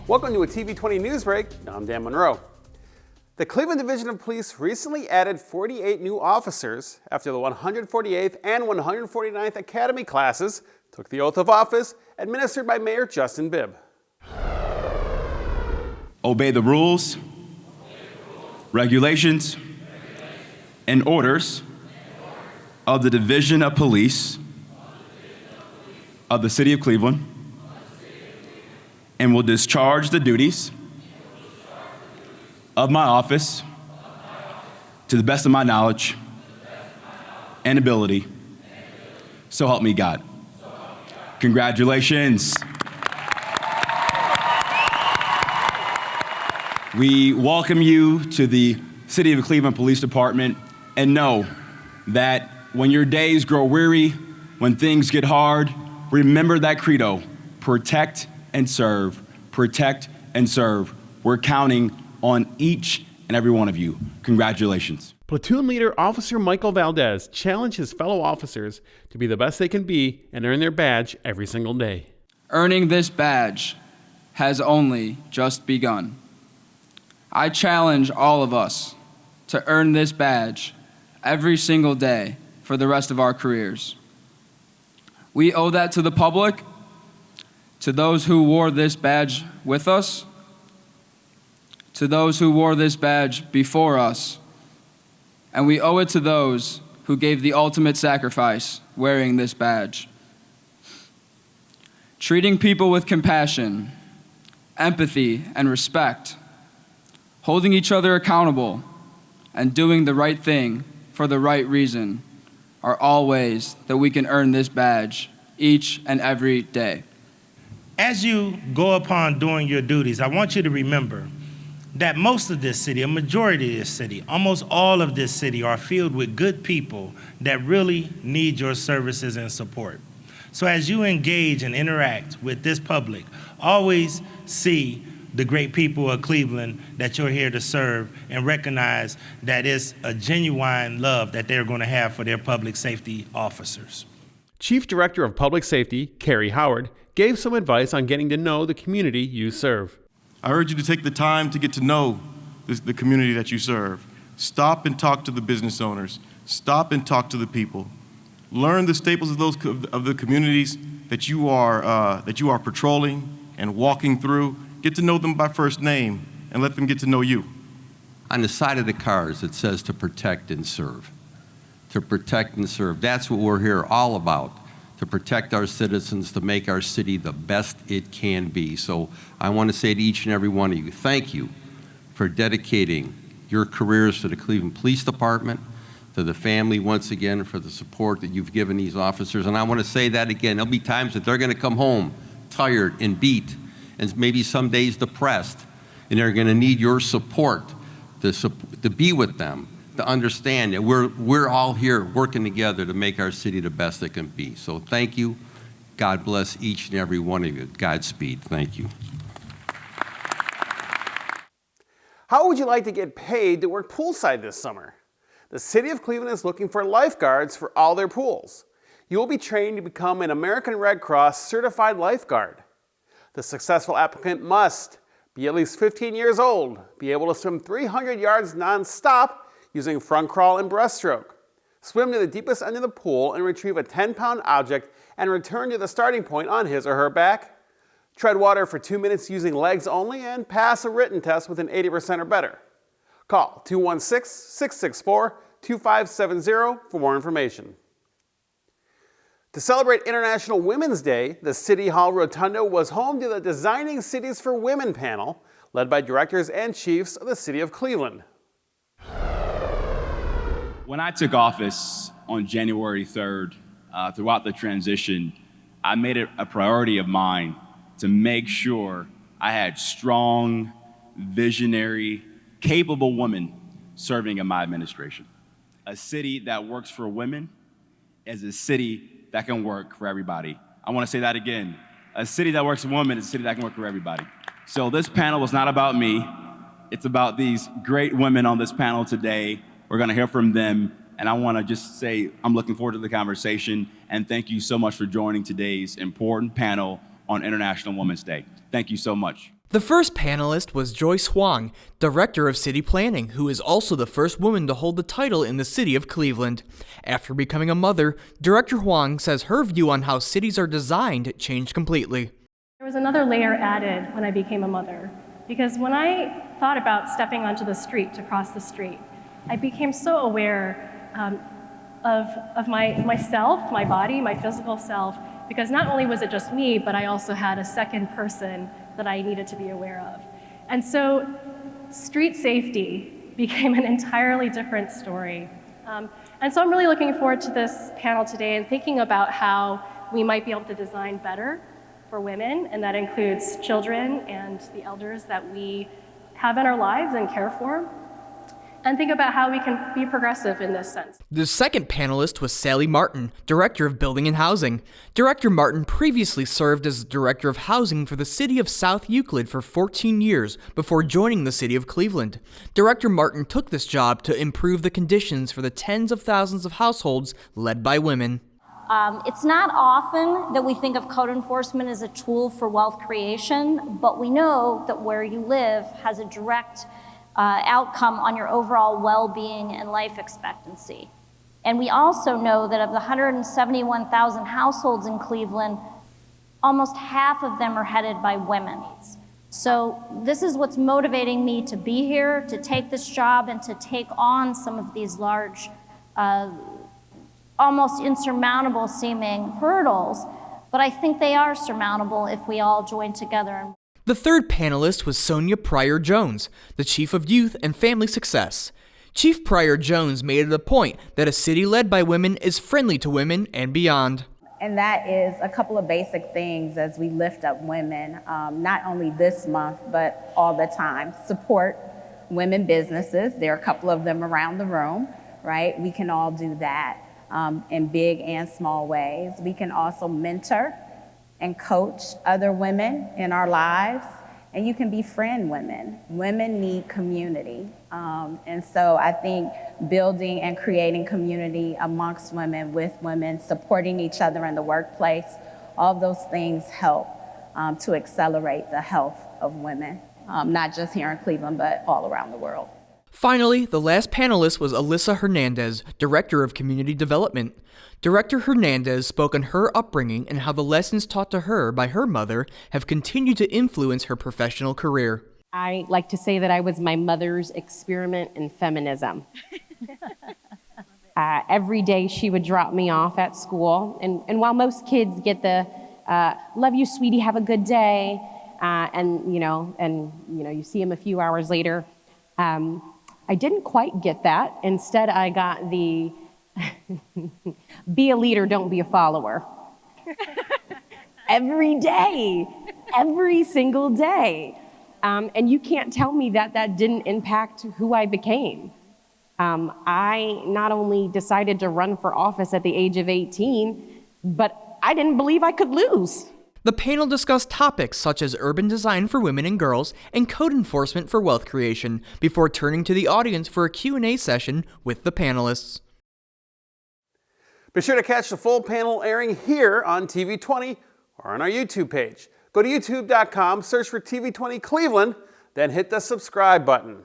Welcome to a TV20 news break. I'm Dan Monroe. The Cleveland Division of Police recently added 48 new officers after the 148th and 149th Academy classes took the oath of office administered by Mayor Justin Bibb. Obey the rules, regulations, and orders of the Division of Police of the City of Cleveland, and will discharge the duties of my office to the best of my knowledge and ability. So help me God. Congratulations. We welcome you to the City of Cleveland Police Department, and know that when your days grow weary, when things get hard, remember that credo: protect and serve, protect and serve. We're counting on each and every one of you. Congratulations. Platoon leader Officer Michael Valdez challenged his fellow officers to be the best they can be and earn their badge every single day. Earning this badge has only just begun. I challenge all of us to earn this badge every single day for the rest of our careers. We owe that to the public, to those who wore this badge with us, to those who wore this badge before us, and we owe it to those who gave the ultimate sacrifice wearing this badge. Treating people with compassion, empathy, and respect, holding each other accountable, and doing the right thing for the right reason are all ways that we can earn this badge each and every day. As you go upon doing your duties, I want you to remember that most of this city, a majority of this city, almost all of this city are filled with good people that really need your services and support. So as you engage and interact with this public, always see the great people of Cleveland that you're here to serve, and recognize that it's a genuine love that they're going to have for their public safety officers. Chief Director of Public Safety, Carrie Howard, gave some advice on getting to know the community you serve. I urge you to take the time to get to know the community that you serve. Stop and talk to the business owners. Stop and talk to the people. Learn the staples of the communities that you are patrolling and walking through. Get to know them by first name and let them get to know you. On the side of the cars, it says to protect and serve. To protect and serve. That's what we're here all about. To protect our citizens, to make our city the best it can be. So I want to say to each and every one of you, thank you for dedicating your careers to the Cleveland Police Department, to the family once again for the support that you've given these officers. And I want to say that again, there'll be times that they're going to come home tired and beat, and maybe some days depressed, and they're going to need your support to be with them, to understand that we're all here working together to make our city the best it can be. So thank you. God bless each and every one of you. Godspeed. Thank you. How would you like to get paid to work poolside this summer? The City of Cleveland is looking for lifeguards for all their pools. You will be trained to become an American Red Cross certified lifeguard. The successful applicant must be at least 15 years old, be able to swim 300 yards non-stop using front crawl and breaststroke, swim to the deepest end of the pool and retrieve a 10-pound object and return to the starting point on his or her back, tread water for 2 minutes using legs only, and pass a written test with an 80% or better. Call 216-664-2570 for more information. To celebrate International Women's Day, the City Hall Rotunda was home to the Designing Cities for Women panel, led by directors and chiefs of the City of Cleveland. When I took office on January 3rd, throughout the transition, I made it a priority of mine to make sure I had strong, visionary, capable women serving in my administration. A city that works for women is a city that can work for everybody. I want to say that again. A city that works for women is a city that can work for everybody. So this panel is not about me. It's about these great women on this panel today. We're going to hear from them, and I want to just say I'm looking forward to the conversation, and thank you so much for joining today's important panel on International Women's Day. Thank you so much. The first panelist was Joyce Huang, Director of City Planning, who is also the first woman to hold the title in the city of Cleveland. After becoming a mother, Director Huang says her view on how cities are designed changed completely. There was another layer added when I became a mother, because when I thought about stepping onto the street to cross the street, I became so aware of myself, my body, my physical self, because not only was it just me, but I also had a second person that I needed to be aware of. And so street safety became an entirely different story. And so I'm really looking forward to this panel today and thinking about how we might be able to design better for women, and that includes children and the elders that we have in our lives and care for, and think about how we can be progressive in this sense. The second panelist was Sally Martin, Director of Building and Housing. Director Martin previously served as Director of Housing for the city of South Euclid for 14 years before joining the city of Cleveland. Director Martin took this job to improve the conditions for the tens of thousands of households led by women. It's not often that we think of code enforcement as a tool for wealth creation, but we know that where you live has a direct outcome on your overall well-being and life expectancy. And we also know that of the 171,000 households in Cleveland, almost half of them are headed by women. So this is what's motivating me to be here, to take this job, and to take on some of these large, almost insurmountable seeming hurdles, but I think they are surmountable if we all join together. The third panelist was Sonia Pryor-Jones, the Chief of Youth and Family Success. Chief Pryor-Jones made it a point that a city led by women is friendly to women and beyond. And that is a couple of basic things as we lift up women, not only this month, but all the time. Support women businesses. There are a couple of them around the room, right? We can all do that in big and small ways. We can also mentor and coach other women in our lives, and you can befriend women. Women need community, and so I think building and creating community amongst women, with women, supporting each other in the workplace, all of those things help to accelerate the health of women, not just here in Cleveland, but all around the world. Finally, the last panelist was Alyssa Hernandez, Director of Community Development. Director Hernandez spoke on her upbringing and how the lessons taught to her by her mother have continued to influence her professional career. I like to say that I was my mother's experiment in feminism. Every day she would drop me off at school, and while most kids get the "love you, sweetie, have a good day," and you see them a few hours later, I didn't quite get that. Instead, I got the be a leader, don't be a follower. Every day, every single day. And you can't tell me that that didn't impact who I became. I not only decided to run for office at the age of 18, but I didn't believe I could lose. The panel discussed topics such as urban design for women and girls and code enforcement for wealth creation before turning to the audience for a Q&A session with the panelists. Be sure to catch the full panel airing here on TV20 or on our YouTube page. Go to youtube.com, search for TV20 Cleveland, then hit the subscribe button.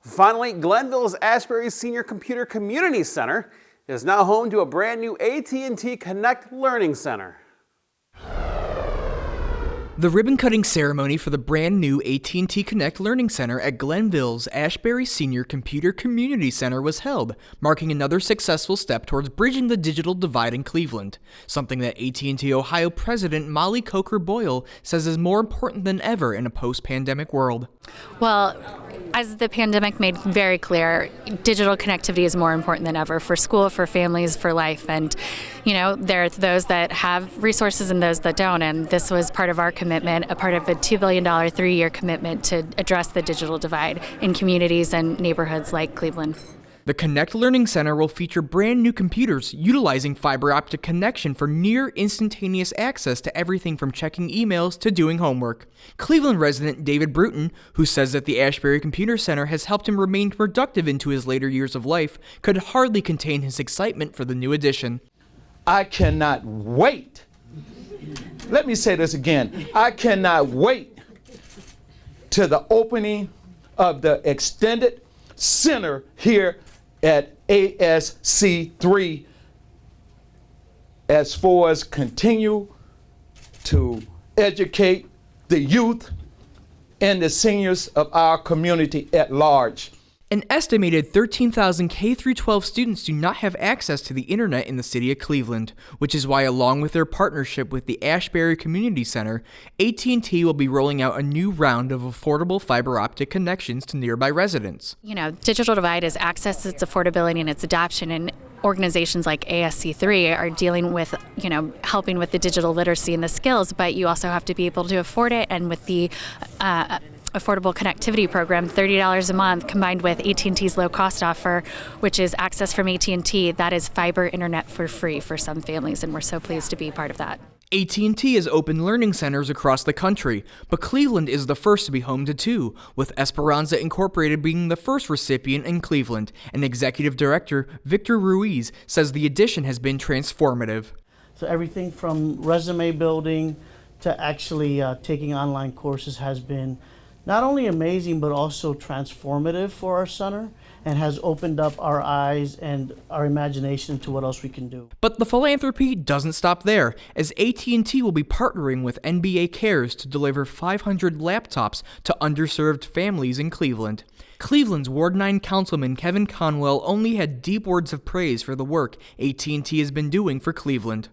Finally, Glenville's Ashbury Senior Computer Community Center is now home to a brand new AT&T Connect Learning Center. The ribbon-cutting ceremony for the brand new AT&T Connect Learning Center at Glenville's Ashbury Senior Computer Community Center was held, marking another successful step towards bridging the digital divide in Cleveland, something that AT&T Ohio President Molly Coker-Boyle says is more important than ever in a post-pandemic world. Well, as the pandemic made very clear, digital connectivity is more important than ever for school, for families, for life. And, there are those that have resources and those that don't. And this was part of our commitment, a part of a $2 billion 3-year commitment to address the digital divide in communities and neighborhoods like Cleveland. The Connect Learning Center will feature brand new computers utilizing fiber optic connection for near instantaneous access to everything from checking emails to doing homework. Cleveland resident David Bruton, who says that the Ashbury Computer Center has helped him remain productive into his later years of life, could hardly contain his excitement for the new addition. I cannot wait. Let me say this again. I cannot wait to the opening of the extended center here at ASC3 as far as continue to educate the youth and the seniors of our community at large. An estimated 13,000 K-12 students do not have access to the internet in the city of Cleveland, which is why, along with their partnership with the Ashbury Community Center, AT&T will be rolling out a new round of affordable fiber optic connections to nearby residents. You know, digital divide is access, its affordability, and its adoption, and organizations like ASC3 are dealing with, you know, helping with the digital literacy and the skills, but you also have to be able to afford it, and with the Affordable Connectivity Program, $30 a month, combined with AT&T's low-cost offer, which is access from AT&T, that is fiber internet for free for some families, and we're so pleased to be part of that. AT&T has opened learning centers across the country, but Cleveland is the first to be home to two, with Esperanza Incorporated being the first recipient in Cleveland, and Executive Director Victor Ruiz says the addition has been transformative. So everything from resume building to actually taking online courses has been not only amazing, but also transformative for our center, and has opened up our eyes and our imagination to what else we can do. But the philanthropy doesn't stop there, as AT&T will be partnering with NBA Cares to deliver 500 laptops to underserved families in Cleveland. Cleveland's Ward 9 Councilman Kevin Conwell only had deep words of praise for the work AT&T has been doing for Cleveland.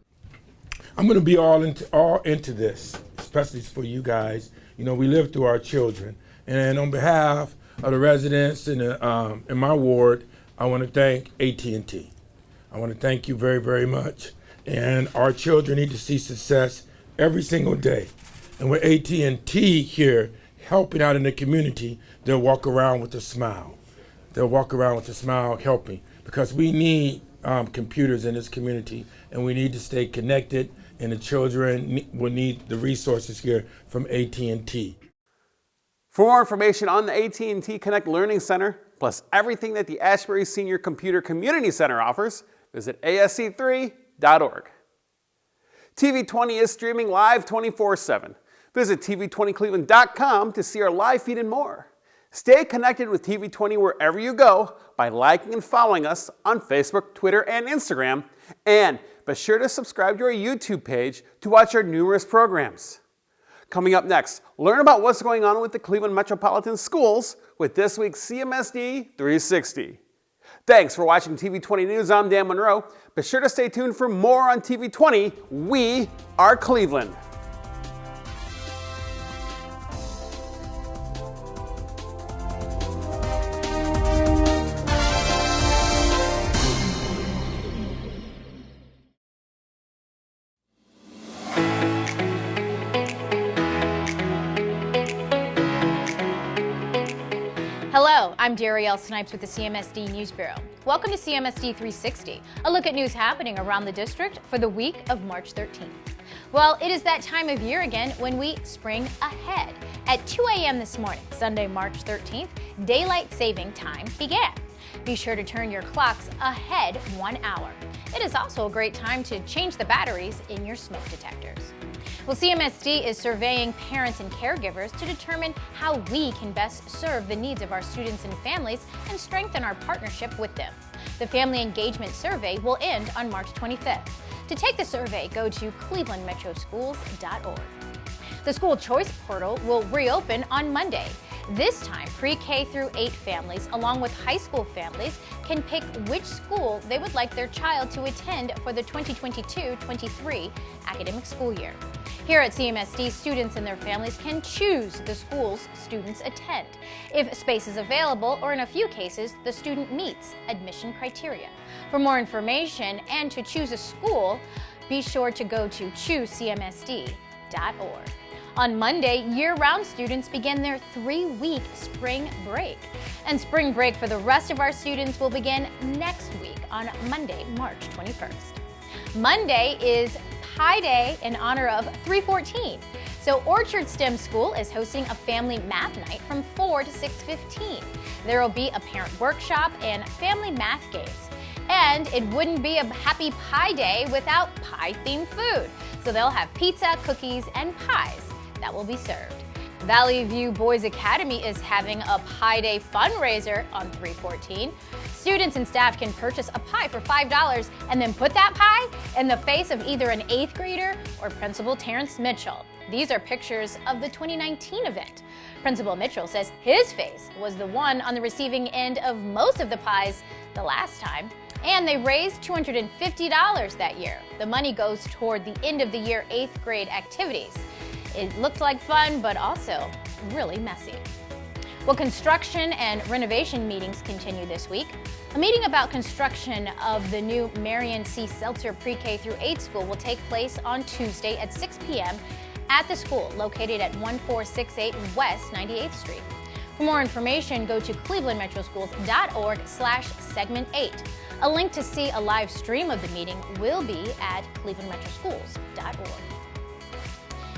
I'm going to be all into this, especially for you guys. You know, we live through our children. And on behalf of the residents in my ward, I want to thank AT&T. I want to thank you very, very much. And our children need to see success every single day. And with AT&T here helping out in the community, they'll walk around with a smile. They'll walk around with a smile helping, because we need computers in this community, and we need to stay connected, and the children will need the resources here from AT&T. For more information on the AT&T Connect Learning Center, plus everything that the Ashbury Senior Computer Community Center offers, visit asc3.org. TV20 is streaming live 24/7. Visit TV20cleveland.com to see our live feed and more. Stay connected with TV20 wherever you go by liking and following us on Facebook, Twitter, and Instagram, and be sure to subscribe to our YouTube page to watch our numerous programs. Coming up next, learn about what's going on with the Cleveland Metropolitan Schools with this week's CMSD 360. Thanks for watching TV20 News. I'm Dan Monroe. Be sure to stay tuned for more on TV20. We are Cleveland. Hello, I'm Darielle Snipes with the CMSD News Bureau. Welcome to CMSD 360, a look at news happening around the district for the week of March 13th. Well, it is that time of year again when we spring ahead. At 2 a.m. this morning, Sunday, March 13th, daylight saving time began. Be sure to turn your clocks ahead 1 hour. It is also a great time to change the batteries in your smoke detectors. Well, CMSD is surveying parents and caregivers to determine how we can best serve the needs of our students and families and strengthen our partnership with them. The Family Engagement Survey will end on March 25th. To take the survey, go to clevelandmetroschools.org. The School Choice Portal will reopen on Monday. This time, pre-K through 8 families, along with high school families, can pick which school they would like their child to attend for the 2022-23 academic school year. Here at CMSD, students and their families can choose the schools students attend, if space is available, or in a few cases, the student meets admission criteria. For more information and to choose a school, be sure to go to choosecmsd.org. On Monday, year-round students begin their 3-week spring break. And spring break for the rest of our students will begin next week on Monday, March 21st. Monday is Pi Day in honor of 314. So Orchard STEM School is hosting a family math night from 4 to 6:15. There will be a parent workshop and family math games. And it wouldn't be a happy Pi Day without pie-themed food. So they'll have pizza, cookies, and pies that will be served. Valley View Boys Academy is having a Pie Day fundraiser on 3/14. Students and staff can purchase a pie for $5 and then put that pie in the face of either an 8th grader or Principal Terrence Mitchell. These are pictures of the 2019 event. Principal Mitchell says his face was the one on the receiving end of most of the pies the last time, and they raised $250 that year. The money goes toward the end of the year 8th grade activities. It looks like fun, but also really messy. Well, construction and renovation meetings continue this week. A meeting about construction of the new Marion C. Seltzer Pre-K through 8 school will take place on Tuesday at 6 p.m. at the school located at 1468 West 98th Street. For more information, go to clevelandmetroschools.org/segment8. A link to see a live stream of the meeting will be at clevelandmetroschools.org.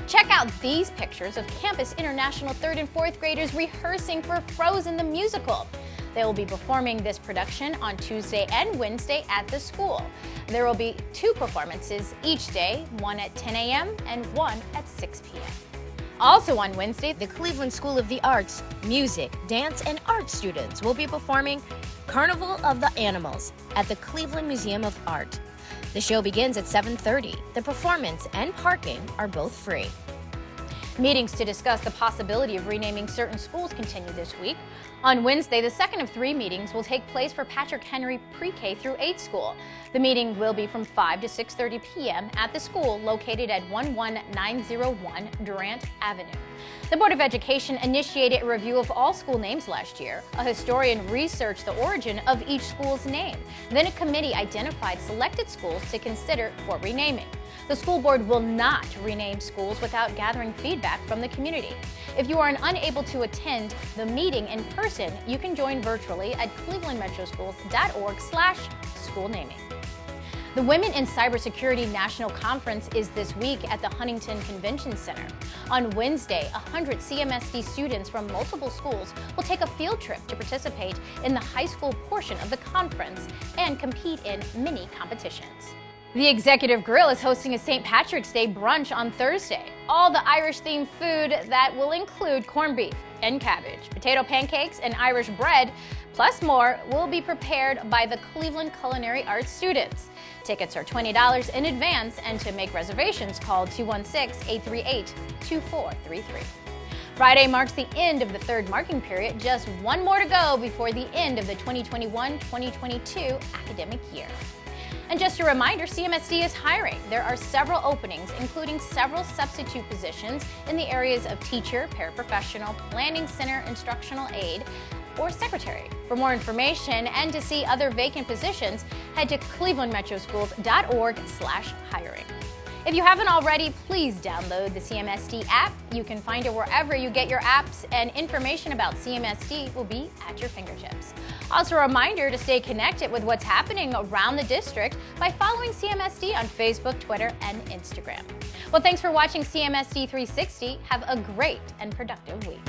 Check out these pictures of Campus International 3rd and 4th graders rehearsing for Frozen the Musical. They will be performing this production on Tuesday and Wednesday at the school. There will be 2 performances each day, one at 10 a.m. and one at 6 p.m. Also on Wednesday, the Cleveland School of the Arts, music, dance, and art students will be performing Carnival of the Animals at the Cleveland Museum of Art. The show begins at 7:30. The performance and parking are both free. Meetings to discuss the possibility of renaming certain schools continue this week. On Wednesday, the second of 3 meetings will take place for Patrick Henry Pre-K through 8 school. The meeting will be from 5 to 6:30 p.m. at the school located at 11901 Durant Avenue. The Board of Education initiated a review of all school names last year. A historian researched the origin of each school's name. Then a committee identified selected schools to consider for renaming. The school board will not rename schools without gathering feedback from the community. If you are unable to attend the meeting in person, you can join virtually at clevelandmetroschools.org/schoolnaming. The Women in Cybersecurity National Conference is this week at the Huntington Convention Center. On Wednesday, 100 CMSD students from multiple schools will take a field trip to participate in the high school portion of the conference and compete in many competitions. The Executive Grill is hosting a St. Patrick's Day brunch on Thursday. All the Irish-themed food that will include corned beef and cabbage, potato pancakes, and Irish bread, plus more, will be prepared by the Cleveland Culinary Arts students. Tickets are $20 in advance, and to make reservations, call 216-838-2433. Friday marks the end of the 3rd marking period, just one more to go before the end of the 2021-2022 academic year. And just a reminder, CMSD is hiring. There are several openings, including several substitute positions in the areas of teacher, paraprofessional, landing center, instructional aide, or secretary. For more information and to see other vacant positions, head to clevelandmetroschools.org/hiring. If you haven't already, please download the CMSD app. You can find it wherever you get your apps, and information about CMSD will be at your fingertips. Also, a reminder to stay connected with what's happening around the district by following CMSD on Facebook, Twitter, and Instagram. Well, thanks for watching CMSD 360. Have a great and productive week.